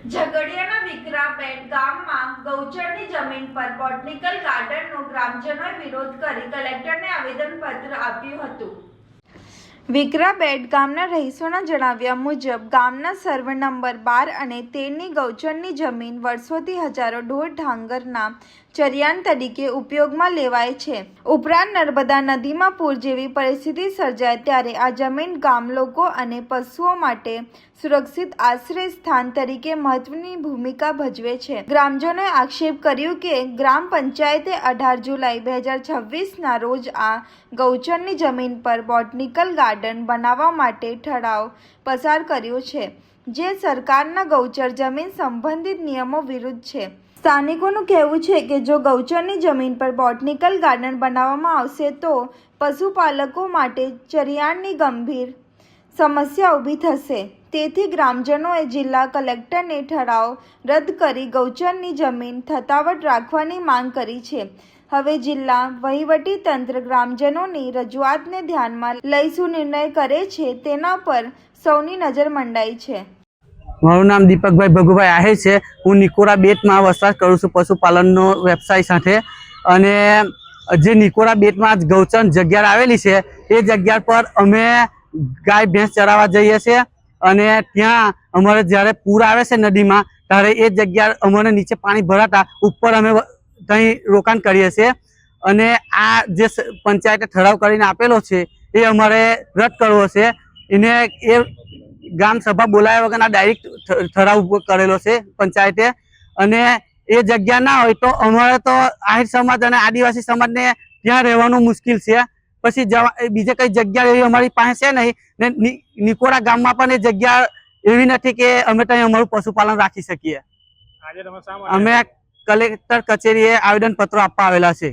ઝઘડિયાના વિકરાબેટ ગામમાં ગૌચરની જમીન પર બોટનિકલ ગાર્ડનનો ગ્રામજનોએ વિરોધ કરી કલેક્ટરને આવેદનપત્ર આપ્યું હતું। વિકરાબેટ ગામના રહીશોના જણાવ્યા મુજબ ગામના સર્વે નંબર 12 અને 13ની ગૌચરની જમીન વર્ષોથી હજારો ઢોર ઢાંગરના ચરિયાણ તરીકે ઉપયોગમાં લેવાય છે। ઉપરાંત નર્મદા નદીમાં પૂર જેવી પરિસ્થિતિ સર્જાય ત્યારે આ જમીન ગામ લોકો અને પશુઓ માટે સુરક્ષિત આશ્રય સ્થાન તરીકે મહત્વની ભૂમિકા ભજવે છે। ગ્રામજનોએ આક્ષેપ કર્યું કે ગ્રામ પંચાયતે 18 જુલાઈ 2026ના રોજ આ ગૌચરની જમીન પર બોટનિકલ ગાર્ડન બનાવવા માટે ઠરાવ પસાર કર્યો છે, જે સરકારના ગૌચર જમીન સંબંધિત નિયમો વિરુદ્ધ છે। સ્થાનિકોનું કહેવું છે કે જો ગૌચરની જમીન પર બોટનિકલ ગાર્ડન બનાવવામાં આવશે તો પશુપાલકો માટે ચરિયાણની ગંભીર સમસ્યા ઊભી થશે। તેથી ગ્રામજનોએ જિલ્લા કલેક્ટરને ઠરાવ રદ કરી ગૌચરની જમીન થતાવત રાખવાની માંગ કરી છે। હવે જિલ્લા વહીવટી તંત્ર ગ્રામજનોની રજૂઆતને ધ્યાનમાં લઈ શું નિર્ણય કરે છે તેના પર સૌની નજર મંડાઈ છે। મારું નામ દીપકભાઈ ભગુભાઈ આહિર છે। હું નિકોરા બેટમાં વસવાટ કરું છું પશુપાલનનો વ્યવસાય સાથે। અને જે નિકોરા બેટમાં ગૌચર જગ્યા આવેલી છે એ જગ્યા પર અમે ગાય ભેંસ ચરાવવા જઈએ છીએ અને ત્યાં અમારે જ્યારે પૂર આવે છે નદીમાં ત્યારે એ જગ્યા અમારે નીચે પાણી ભરાતા ઉપર અમે ત્યાં રોકાણ કરીએ છીએ। અને આ જે પંચાયતે ઠરાવ કરીને આપેલો છે એ અમારે રદ કરવો છે। એને એ ગ્રામ સભા બોલાવ્યા વગર ડાયરેક્ટ ઠરાવ કરેલો છે પંચાયતે। અને એ જગ્યા ના હોય તો અમારે તો આહિર સમાજ અને આદિવાસી સમાજને ત્યાં રહેવાનું મુશ્કેલ છે। પછી બીજે કઈ જગ્યા એવી અમારી પાસે છે નહીં ને નિકોરા ગામમાં પણ એ જગ્યા એવી નથી કે અમે ત્યાં અમારું પશુપાલન રાખી શકીએ। અમે કલેક્ટર કચેરીએ આવેદન પત્રો આપવા આવેલા છે।